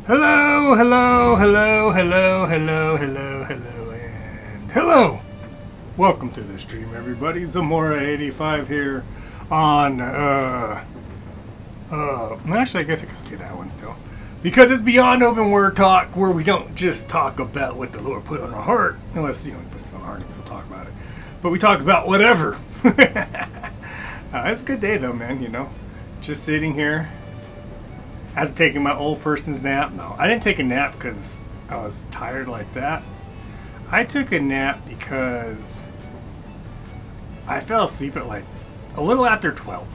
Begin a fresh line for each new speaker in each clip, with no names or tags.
Hello, hello, hello, hello, hello, hello, hello, and hello! Welcome to the stream, everybody. Zamora85 here on, actually, I guess I can say that one still. Because it's Beyond Open Word Talk, where we don't just talk about what the Lord put on our heart, unless, he puts it on our heart, we'll talk about it. But we talk about whatever. It's a good day, though, man, Just sitting here. After taking my old person's nap. No, I didn't take a nap because I was tired like that. I took a nap because I fell asleep at like a little after 12.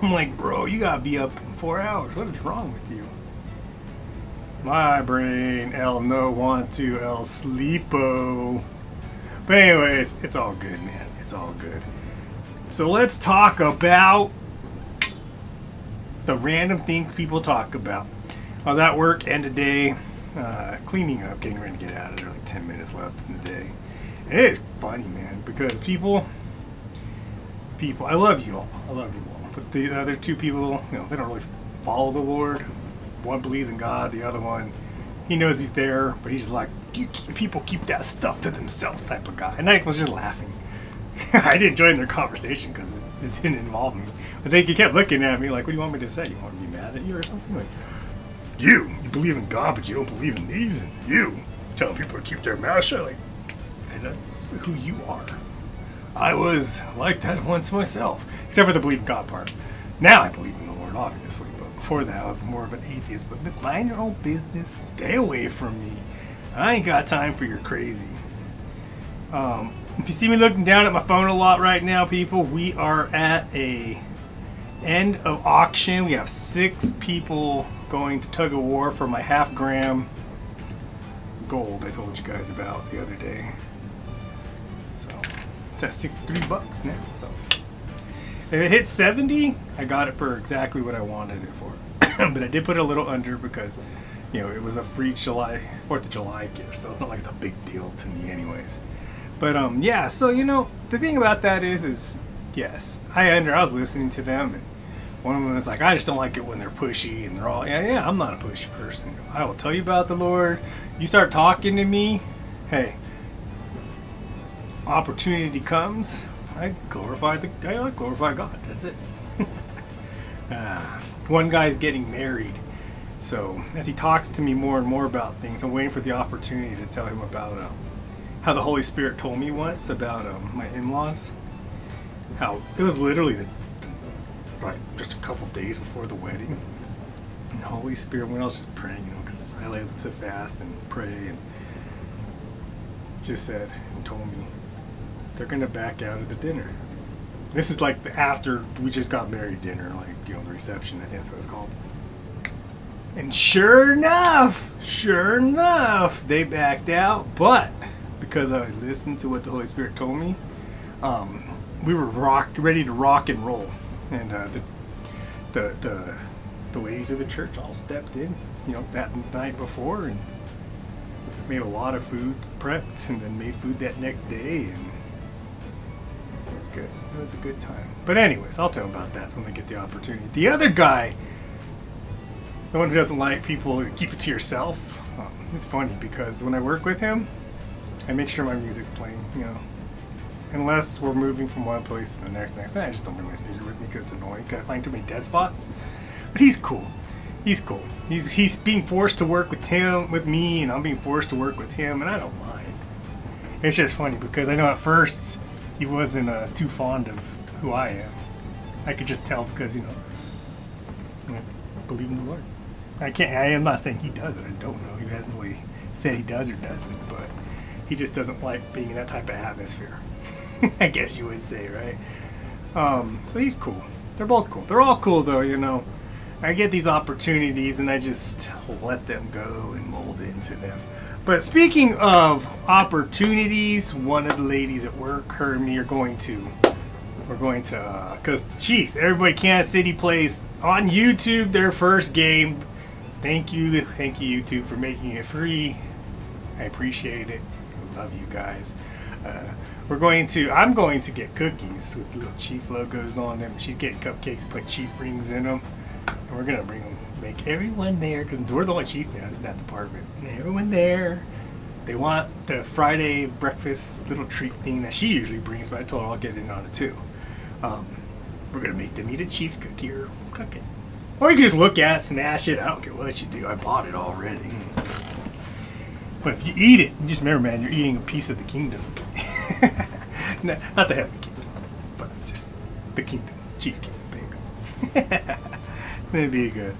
I'm like, bro, you gotta be up in 4 hours. What is wrong with you? My brain, no want to, sleepo. But anyways, it's all good, man. It's all good. So let's talk about the random things people talk about. I was at work end of day, cleaning up, getting ready to get out of there, like 10 minutes left in the day. And it is funny, man, because people, I love you all. But the other two people, they don't really follow the Lord. One believes in God, the other one, he knows he's there, but he's like, people keep that stuff to themselves type of guy. And I was just laughing. I didn't join their conversation because it didn't involve me. But they kept looking at me like, what do you want me to say? You want me to be mad at you or something? Like, you believe in God, but you don't believe in these? And you tell people to keep their mouth shut? Like, and that's who you are. I was like that once myself. Except for the believe in God part. Now I believe in the Lord, obviously. But Before that, I was more of an atheist. But mind your own business. Stay away from me. I ain't got time for your crazy. If you see me looking down at my phone a lot right now, people, we are at a end of auction. We have 6 people going to tug of war for my half-gram gold I told you guys about the other day. So it's at $63 now. So if it hits 70, I got it for exactly what I wanted it for. But I did put it a little under because, you know, it was a free 4th of July gift, so it's not like it's a big deal to me anyways. But yeah, so you know, the thing about that is yes, I was listening to them, and one of them was like, I just don't like it when they're pushy, and they're all, yeah, I'm not a pushy person. I will tell you about the Lord. You start talking to me, hey, opportunity comes, I glorify God. That's it. One guy's getting married, so as he talks to me more and more about things, I'm waiting for the opportunity to tell him about how the Holy Spirit told me once about my in-laws. How it was literally just a couple days before the wedding, and the Holy Spirit, when I was just praying, you know, because I like to fast and pray, and just said and told me they're gonna back out of the dinner. This is like the after we just got married dinner, like, you know, the reception, I think that's what it's called. And sure enough, they backed out. But because I listened to what the Holy Spirit told me, we were ready to rock and roll. And the ladies of the church all stepped in, you know, that night before, and made a lot of food, prepped, and then made food that next day, and it was good. It was a good time. But anyways, I'll tell him about that when I get the opportunity. The other guy, the one who doesn't like people, keep it to yourself. It's funny because when I work with him, I make sure my music's playing, you know. Unless we're moving from one place to the next, I just don't bring my speaker with me because it's annoying. Gotta find too many dead spots. But he's cool. He's cool. He's being forced to work with me, and I'm being forced to work with him, and I don't mind. It's just funny because I know at first he wasn't too fond of who I am. I could just tell because, you know, I believe in the Lord. I am not saying he does it. I don't know. He hasn't really said he does or doesn't, but he just doesn't like being in that type of atmosphere. I guess you would say, right? So he's cool. They're both cool. They're all cool, though, you know. I get these opportunities, and I just let them go and mold into them. But speaking of opportunities, one of the ladies at work, her and me, we're going to, because, jeez, everybody, Kansas City plays on YouTube their first game. Thank you, YouTube, for making it free. I appreciate it. I love you guys. I'm going to get cookies with little Chief logos on them. She's getting cupcakes and put Chief rings in them. And we're going to bring them, make everyone there, because we're the only Chief fans in that department. And everyone there, they want the Friday breakfast little treat thing that she usually brings, but I told her I'll get in on it too. We're going to make them eat a Chief's cookie or cupcake. Or you can just look at it, smash it. I don't care what you do. I bought it already. But if you eat it, just remember, man, you're eating a piece of the kingdom. No, not the heavenly kingdom, but just the kingdom. Chief's kingdom, baby. That'd be good.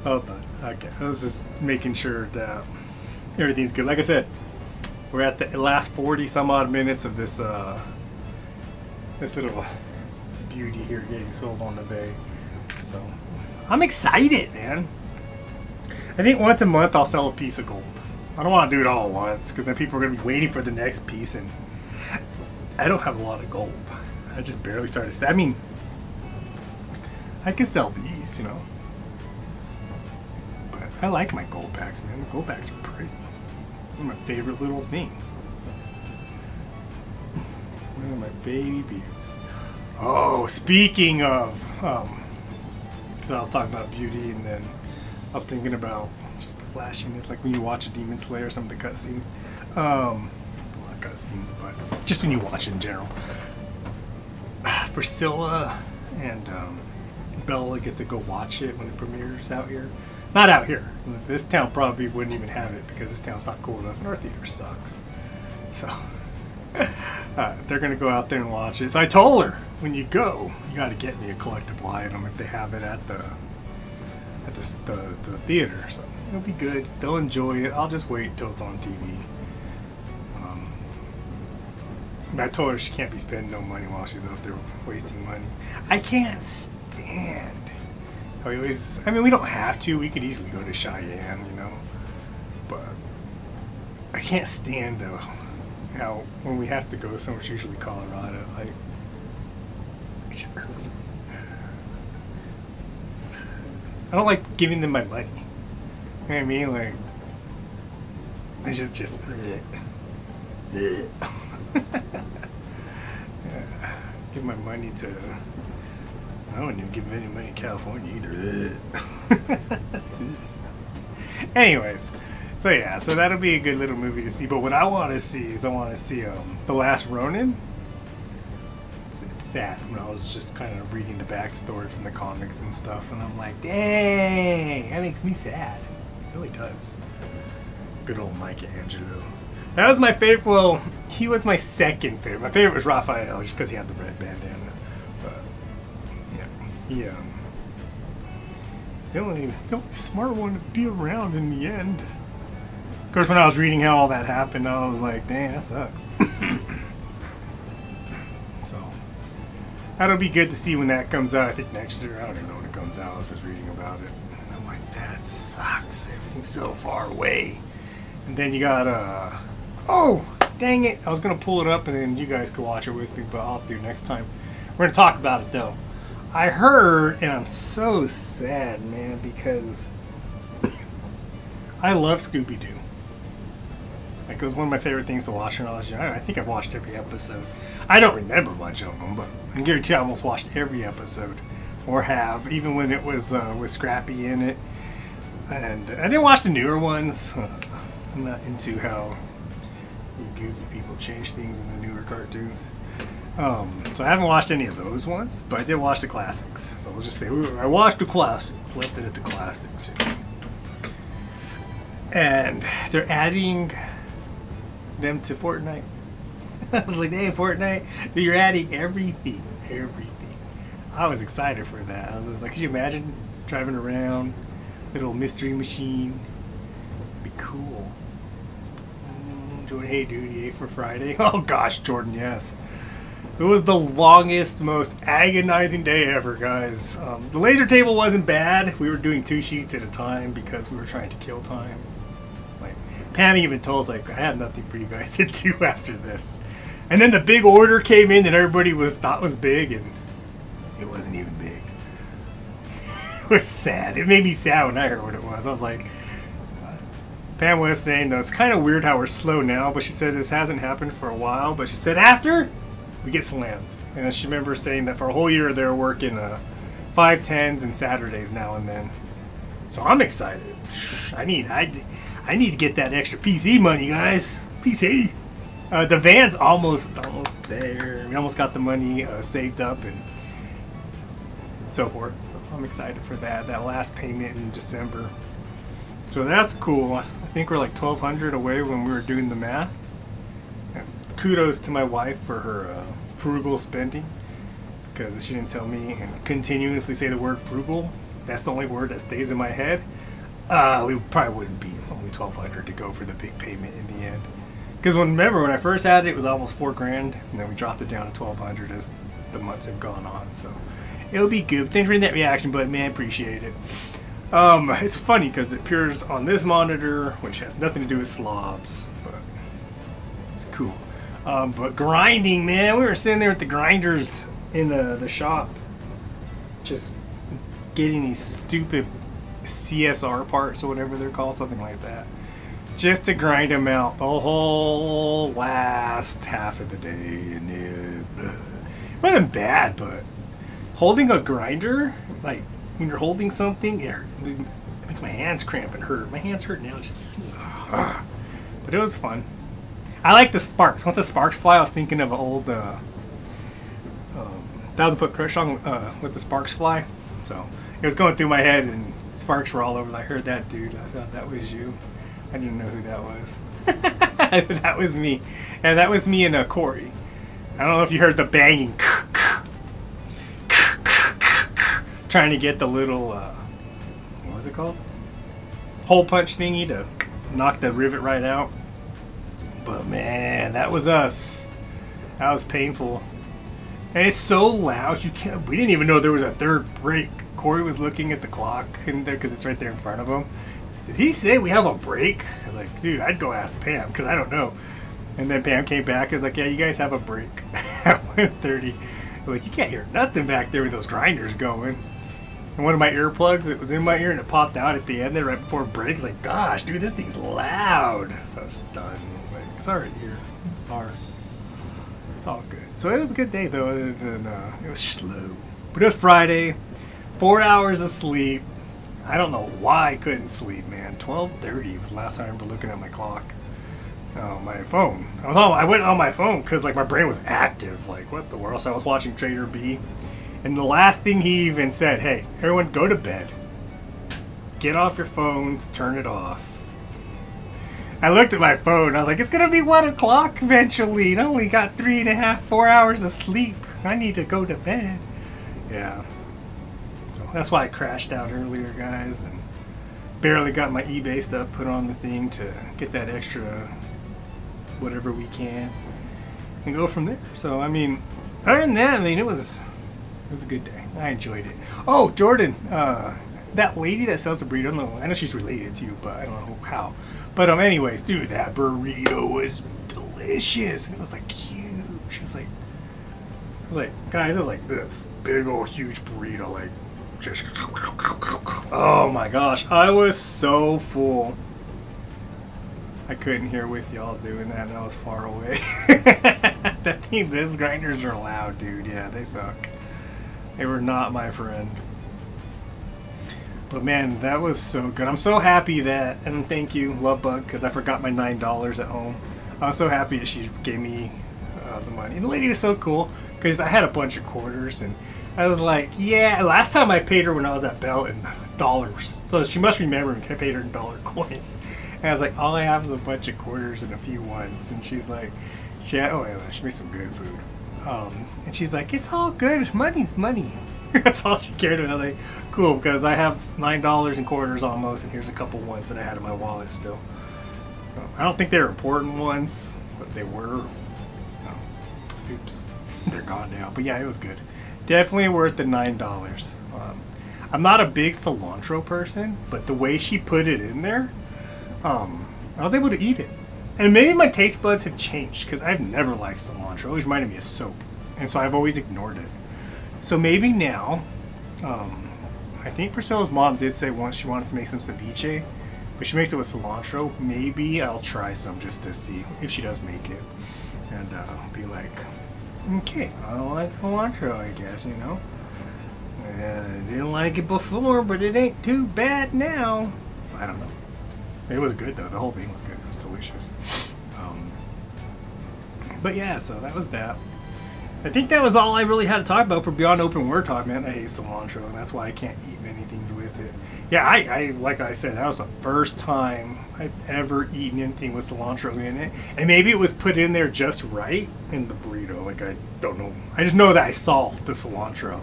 Hold on. Okay, I was just making sure that everything's good. Like I said, we're at the last 40 some odd minutes of this this little beauty here getting sold on the bay. So I'm excited, man. I think once a month I'll sell a piece of gold. I don't want to do it all at once because then people are going to be waiting for the next piece, and I don't have a lot of gold. I just barely started. I mean, I can sell these, you know. But I like my gold packs, man. The gold packs are pretty. They're my favorite little thing. One of my baby beards. Oh, speaking of, because I was talking about beauty, and then I was thinking about just the flashiness, like when you watch a Demon Slayer, some of the cutscenes. Well, not cutscenes, but just when you watch it in general. Priscilla and Bella get to go watch it when it premieres out here. Not out here. This town probably wouldn't even have it because this town's not cool enough, and our theater sucks. So they're gonna go out there and watch it. So I told her, when you go, you got to get me a collectible item if they have it at at the theater. So it'll be good. They'll enjoy it. I'll just wait until it's on TV. I told her she can't be spending no money while she's up there wasting money. I can't stand. I mean, we don't have to. We could easily go to Cheyenne, you know. But I can't stand though how when we have to go somewhere, it's usually Colorado. Like, it just hurts. I don't like giving them my money. You know what I mean? Like, it's just yeah. Give my money to. I wouldn't even give any money to California either. Anyways, so yeah, so that'll be a good little movie to see. But what I want to see is The Last Ronin. It's sad when I was just kind of reading the backstory from the comics and stuff, and I'm like, dang, that makes me sad. It really does. Good old Michelangelo. That was my favorite. Well, he was my second favorite. My favorite was Raphael, just because he had the red bandana. But yeah, he's the only smart one to be around in the end. Of course, when I was reading how all that happened, I was like, dang, that sucks. So that'll be good to see when that comes out. I think next year. I don't even know when it comes out. I was just reading about it, and I'm like, that sucks. Everything's so far away. And then you got oh, dang it. I was going to pull it up and then you guys could watch it with me, but I'll do next time. We're going to talk about it, though. I heard, and I'm so sad, man, because I love Scooby-Doo. Like, it was one of my favorite things to watch when I was young. I think I've watched every episode. I don't remember much of them, but I can guarantee I almost watched every episode. Or have, even when it was with Scrappy in it. And I didn't watch the newer ones. I'm not into how goofy people change things in the newer cartoons. So I haven't watched any of those ones, but I did watch the classics. So let's just say I watched the classics, left it at the classics. And they're adding them to Fortnite. I was like, hey, Fortnite, dude, you're adding everything. I was excited for that. I was like, could you imagine driving around, little mystery machine? It'd be cool. Jordan, hey dude, yay for Friday. Oh gosh, Jordan, yes. It was the longest, most agonizing day ever, guys. The laser table wasn't bad. We were doing 2 sheets at a time because we were trying to kill time. Like, Pam even told us, like, I have nothing for you guys to do after this. And then the big order came in that everybody thought was big, and it wasn't even big. It was sad. It made me sad when I heard what it was. I was like, Pam was saying, though, it's kind of weird how we're slow now, but she said this hasn't happened for a while, but she said after, we get slammed. And she remembers saying that for a whole year they were working 5/10s and Saturdays now and then. So I'm excited. I need to get that extra PC money, guys. PC. The van's almost there. We almost got the money saved up and so forth. I'm excited for that last payment in December. So that's cool. I think we're like $1,200 away when we were doing the math. And kudos to my wife for her frugal spending, because she didn't tell me and continuously say the word frugal. That's the only word that stays in my head. We probably wouldn't be only $1,200 to go for the big payment in the end. Because remember when I first had it, it was almost $4,000, and then we dropped it down to $1,200 as the months have gone on. So it'll be good. Thanks for hitting that reaction button, man. Appreciate it. It's funny because it appears on this monitor, which has nothing to do with slobs, but it's cool. But grinding, man, we were sitting there with the grinders in the shop, just getting these stupid CSR parts or whatever they're called, something like that, just to grind them out the whole last half of the day. And it wasn't bad, but holding a grinder, like, when you're holding something, it makes my hands cramp and hurt. My hands hurt now, just. But it was fun. I like the sparks. Once the sparks fly, I was thinking of an old 1,000-foot crush song, Let the Sparks Fly. So it was going through my head, and sparks were all over. I heard that, dude. I thought that was you. I didn't know who that was. That was me, and that was me and Corey. I don't know if you heard the banging. Trying to get the little, what what's it called? Hole punch thingy to knock the rivet right out. But man, that was us. That was painful. And it's so loud, you can't. We didn't even know there was a third break. Corey was looking at the clock in there because it's right there in front of him. Did he say we have a break? I was like, dude, I'd go ask Pam because I don't know. And then Pam came back and was like, yeah, you guys have a break at 1:30. Like, you can't hear nothing back there with those grinders going. And one of my earplugs, it was in my ear and it popped out at the end there right before break. Like, gosh, dude, this thing's loud. So I was done. Like, sorry, ear. Sorry. It's all good. So it was a good day, though. Other than it was slow. But it was Friday. 4 hours of sleep. I don't know why I couldn't sleep, man. 12:30 was the last time I remember looking at my clock. My phone. I went on my phone because like my brain was active. Like, what the world? So I was watching Trader B. And the last thing he even said, hey, everyone go to bed. Get off your phones, turn it off. I looked at my phone, I was like, it's going to be 1 o'clock eventually. I only got 3.5, 4 hours of sleep. I need to go to bed. Yeah. So that's why I crashed out earlier, guys. And barely got my eBay stuff put on the thing to get that extra whatever we can. And go from there. So, I mean, other than that, I mean, it was a good day. I enjoyed it. Oh, Jordan, that lady that sells the burrito, I know she's related to you, but I don't know how. But anyways, dude, that burrito was delicious. It was like huge. It was like, guys, it was like this big old huge burrito, like just. Oh my gosh, I was so full. I couldn't hear with y'all doing that, and I was far away. That thing, those grinders are loud, dude. Yeah, they suck. They were not my friend. But man, that was so good. I'm so happy that, and thank you, Lovebug, because I forgot my $9 at home. I was so happy that she gave me the money. And the lady was so cool, because I had a bunch of quarters, and I was like, yeah, last time I paid her when I was at BOWT in dollars. So she must remember I paid her in dollar coins. And I was like, all I have is a bunch of quarters and a few ones. And she's like, she made some good food. And she's like, it's all good. Money's money. That's all she cared about. I was like, cool, because I have $9 in quarters almost, and here's a couple ones that I had in my wallet still. I don't think they're important ones, but they were. Oops, they're gone now. But yeah, it was good. Definitely worth the $9. I'm not a big cilantro person, but the way she put it in there, I was able to eat it. And maybe my taste buds have changed, because I've never liked cilantro. It always reminded me of soap. And so I've always ignored it. So maybe now, I think Priscilla's mom did say once she wanted to make some ceviche, but she makes it with cilantro. Maybe I'll try some just to see if she does make it. And be like, okay, I don't like cilantro, I guess, you know. And I didn't like it before, but it ain't too bad now. I don't know. It was good, though. The whole thing was good. It was delicious. But yeah, so that was that. I think that was all I really had to talk about for Beyond Open Word Talk, man. I hate cilantro, and that's why I can't eat many things with it. Yeah, I like I said, that was the first time I've ever eaten anything with cilantro in it. And maybe it was put in there just right in the burrito. Like, I don't know. I just know that I saw the cilantro.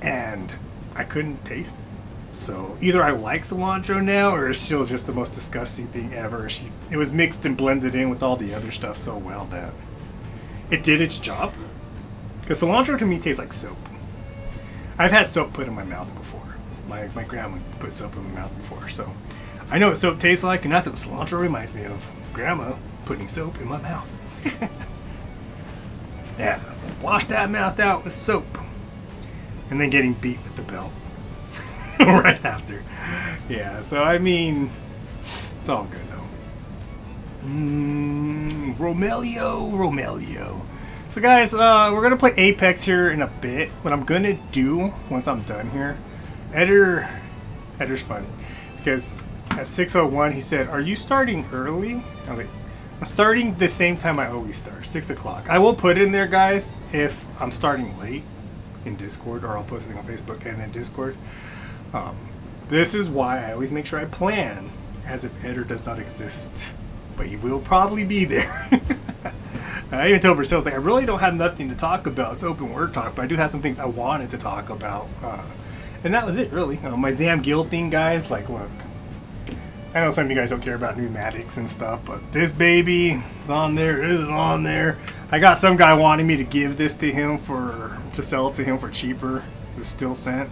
And I couldn't taste it. So either I like cilantro now, or it's still just the most disgusting thing ever. It was mixed and blended in with all the other stuff so well that it did its job. Because cilantro to me tastes like soap. I've had soap put in my mouth before. My grandma put soap in my mouth before, so I know what soap tastes like, and that's what cilantro reminds me of. Grandma putting soap in my mouth. Yeah, wash that mouth out with soap. And then getting beat with the belt. Right after. Yeah, so I mean, it's all good though. Romelio. So guys, we're gonna play Apex here in a bit. What I'm gonna do once I'm done here, Edder's funny because at 6:01 he said, "Are you starting early?" I was like, "I'm starting the same time I always start, 6 o'clock." I will put in there, guys, if I'm starting late in Discord, or I'll post something on Facebook and then Discord. This is why I always make sure I plan as if Edder does not exist, but he will probably be there. I even told Priscilla, like, I really don't have nothing to talk about. It's open word talk, but I do have some things I wanted to talk about. And that was it, really. My Zam Guild thing, guys, like, look. I know some of you guys don't care about pneumatics and stuff, but this baby is on there. This is on there. I got some guy wanting me to give this to him to sell it to him for cheaper. It's still sent.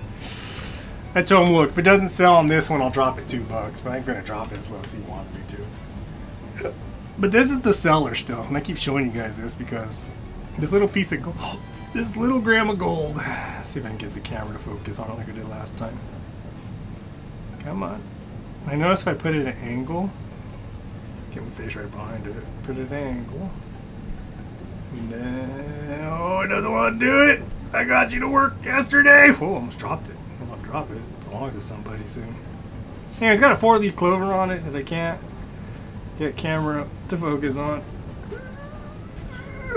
I told him, look, if it doesn't sell on this one, I'll drop it $2, but I ain't gonna drop it as low as he wanted me to. But this is the seller still, and I keep showing you guys this because this little piece of gold, this little gram of gold. Let's see if I can get the camera to focus on it like I did last time. Come on. I notice if I put it at an angle, get my face right behind it, put it at an angle. And then, oh, it doesn't want to do it. I got you to work yesterday. Whoa, almost dropped it. I'm gonna drop it. It belongs to somebody soon. Anyway, it's got a 4-leaf clover on it that I can't get camera to focus on.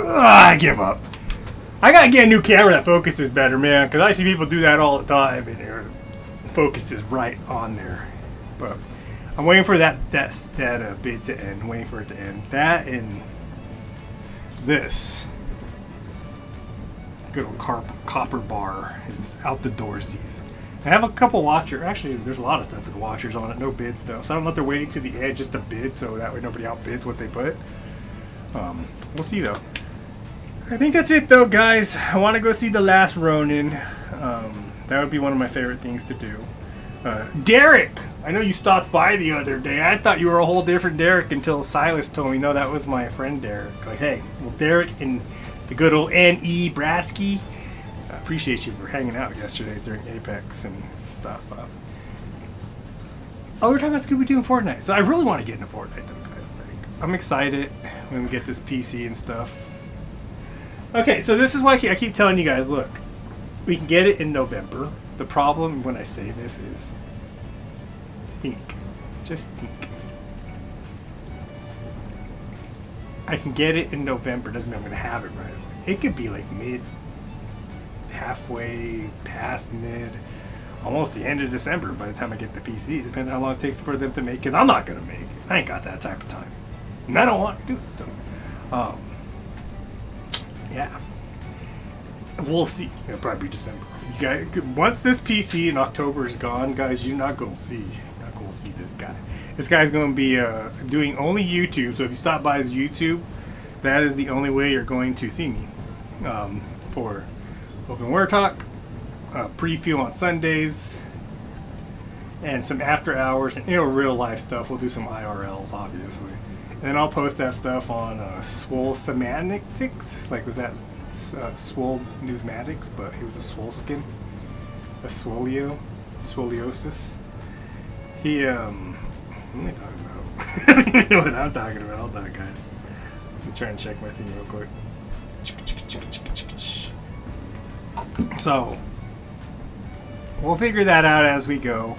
I give up. I gotta get a new camera that focuses better, man, because I see people do that all the time and their focus is right on there. But I'm waiting for that bid to end. I'm waiting for it to end. That and this good old copper bar is out the doorsies. I have a couple watchers. Actually, there's a lot of stuff with watchers on it. No bids though, so I don't know if they're waiting to the end just to bid, so that way nobody outbids what they put. We'll see though. I think that's it though, guys. I want to go see The Last Ronin. That would be one of my favorite things to do. Derek, I know you stopped by the other day. I thought you were a whole different Derek until Silas told me, no, that was my friend Derek. Like, hey, well, Derek and the good old N.E. Brasky, I appreciate you for hanging out yesterday during Apex and stuff. Oh, we're talking about Scooby-Doo and Fortnite. So I really want to get into Fortnite, though, guys. Like, I'm excited when we get this PC and stuff. Okay, so this is why I keep telling you guys, look, we can get it in November. The problem when I say this is think. Just think. I can get it in November. Doesn't mean I'm going to have it right away. It could be like halfway past mid, almost the end of December by the time I get the PC. Depends on how long it takes for them to make, because I'm not going to make it. I ain't got that type of time. And I don't want to do it. So, yeah. We'll see. It'll probably be December. You guys, once this PC in October is gone, guys, you're not going to see this guy. This guy's going to be doing only YouTube. So if you stop by his YouTube, that is the only way you're going to see me for Open War Talk, preview on Sundays, and some after hours and real life stuff. We'll do some IRLs, obviously, and then I'll post that stuff on Swole Semantics. Like, was that Swole Newsmatics? But he was a swole skin, a scoliosis. He what am I talking about? I don't even know what I'm talking about. Hold on, guys. I'm trying to check my thing real quick. So we'll figure that out as we go.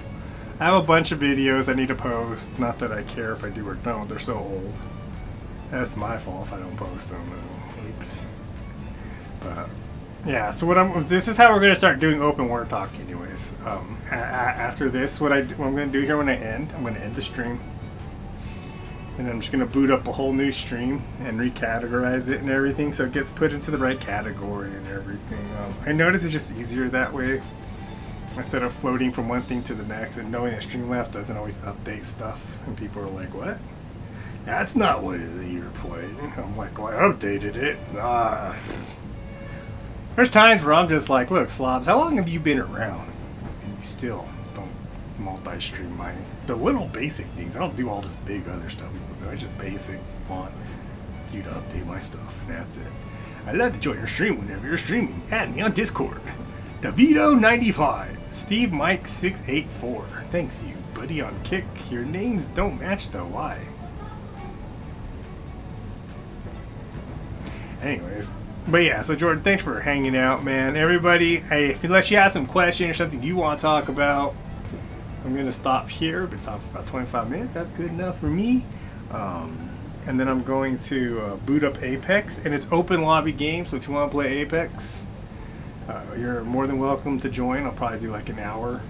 I have a bunch of videos I need to post. Not that I care if I do or don't. They're so old. That's my fault if I don't post them. Oops. But yeah, so this is how we're going to start doing Open War Talk anyways. After this, what I'm going to do here when I'm going to end the stream. And I'm just going to boot up a whole new stream and recategorize it and everything so it gets put into the right category and everything. I notice it's just easier that way instead of floating from one thing to the next and knowing that Streamlabs doesn't always update stuff. And people are like, what? That's not what you're playing. I'm like, well, I updated it. There's times where I'm just like, look, Slobs, how long have you been around? And you still don't multi-stream my... The little basic things. I don't do all this big other stuff. I just basic want you to update my stuff, and that's it. I'd love to join your stream whenever you're streaming. Add me on Discord. DeVito95. Steve Mike 684. Thanks, you buddy on Kick. Your names don't match though. Why? Anyways. But yeah, so Jordan, thanks for hanging out, man. Everybody, hey, unless you have some question or something you want to talk about, I'm going to stop here. Been talking for about 25 minutes. That's good enough for me. And then I'm going to boot up Apex. And it's open lobby game, so if you want to play Apex, you're more than welcome to join. I'll probably do like an hour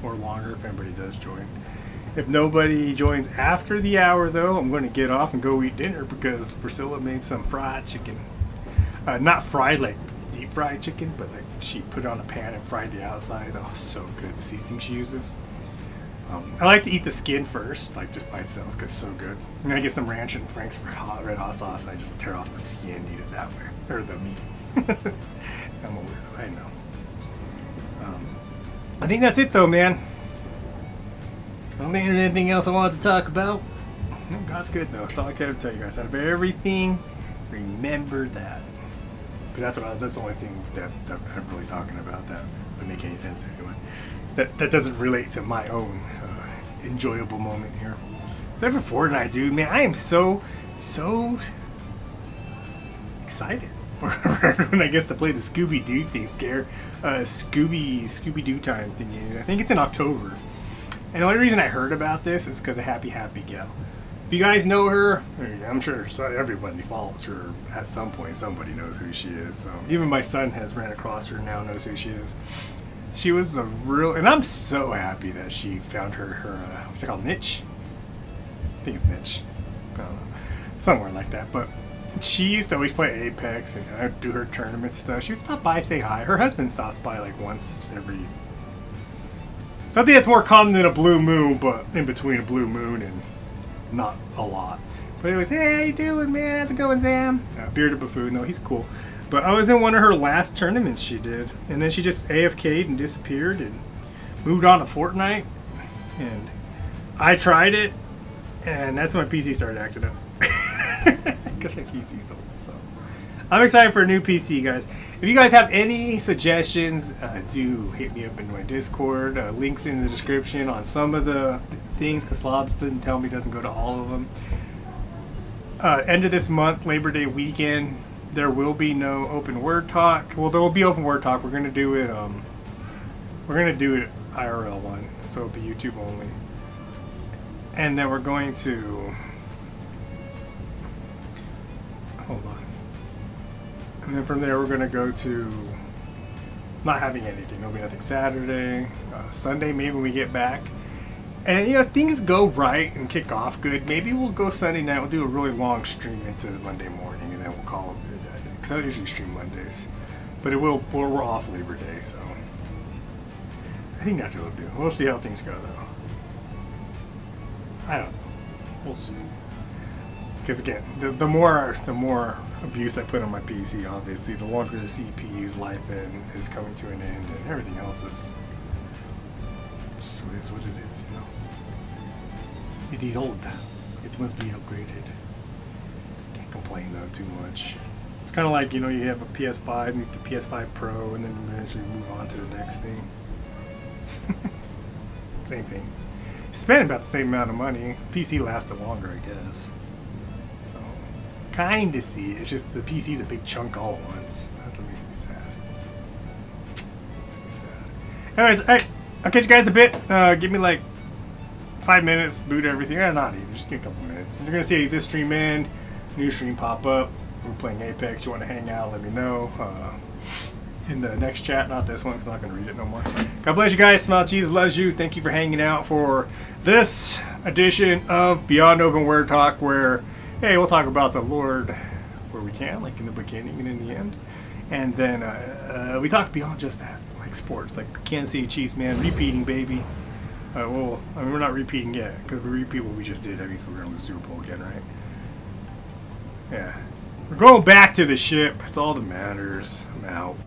or longer if anybody does join. If nobody joins after the hour, though, I'm going to get off and go eat dinner because Priscilla made some fried chicken. Not fried like deep deep fried chicken, but like she put it on a pan and fried the outside. Oh, so good. The seasoning she uses. I like to eat the skin first, like just by itself, because it's so good. And then I get some ranch and Frank's red hot sauce, and I just tear off the skin and eat it that way, or the meat. I'm a weirdo, I know. I think that's it, though, man. I don't think there's anything else I wanted to talk about. No, God's good, though. That's all I care to tell you guys. Out of everything, remember that. Because that's the only thing that I'm really talking about that would make any sense to anyone. That doesn't relate to my own enjoyable moment here. But for Fortnite, dude, man, I am so excited when I guess to play the Scooby-Doo thing, Scooby-Doo time thing. I think it's in October. And the only reason I heard about this is because of Happy Gal. If you guys know her, I'm sure everybody follows her at some point. Somebody knows who she is. So even my son has ran across her and now knows who she is. She was a real, and I'm so happy that she found her what's it called, niche? I think it's niche. I don't know. Somewhere like that. But she used to always play Apex and do her tournament stuff. She would stop by, say hi. Her husband stops by like once every, something that's more common than a blue moon, but in between a blue moon and not a lot. But anyways, hey, how you doing, man? How's it going, Sam? Bearded Buffoon, though, he's cool. But I was in one of her last tournaments she did, and then she just AFK'd and disappeared and moved on to Fortnite. And I tried it, and that's when my PC started acting up. Because my PC's old, so. I'm excited for a new PC, guys. If you guys have any suggestions, do hit me up in my Discord. Links in the description on some of the things, because Slobs didn't tell me, doesn't go to all of them. End of this month, Labor Day weekend, there will be no open word talk. Well, there will be open word talk. We're gonna do it. We're gonna do it IRL one, so it'll be YouTube only. And then we're going to hold on. And then from there, we're gonna go to not having anything. There'll be nothing Saturday, Sunday. Maybe when we get back. And, you know, things go right and kick off good. Maybe we'll go Sunday night. We'll do a really long stream into Monday morning, and then we'll call it good that day. Because I don't usually stream Mondays. But we're off Labor Day, so I think that's what we'll do. We'll see how things go, though. I don't know. We'll see. Because, again, the more abuse I put on my PC, obviously, the longer the CPU's life is coming to an end, and everything else is just what it is, you know. It is old. It must be upgraded. Can't complain though too much. It's kind of like, you know, you have a PS5 and the PS5 Pro, and then you eventually move on to the next thing. Same thing. Spend about the same amount of money. The PC lasted longer, I guess. So, kind of see. It's just the PC's a big chunk all at once. That's what makes me sad. Anyways, alright. I'll catch you guys in a bit. Give me like 5 minutes, boot everything. Not even, just give me a couple minutes. And you're going to see this stream end, new stream pop up. We're playing Apex. You want to hang out, let me know. In the next chat, not this one, because I'm not going to read it no more. God bless you guys. Smile Jesus loves you. Thank you for hanging out for this edition of Beyond Open Word Talk, where, hey, we'll talk about the Lord where we can, like in the beginning and in the end. And then we talk beyond just that. Like sports, like Kansas City Chiefs, man, repeating, baby. Well, I mean, we're not repeating yet, because if we repeat what we just did, that means we're going to lose Super Bowl again, right? Yeah. We're going back to the ship. That's all that matters. I'm out.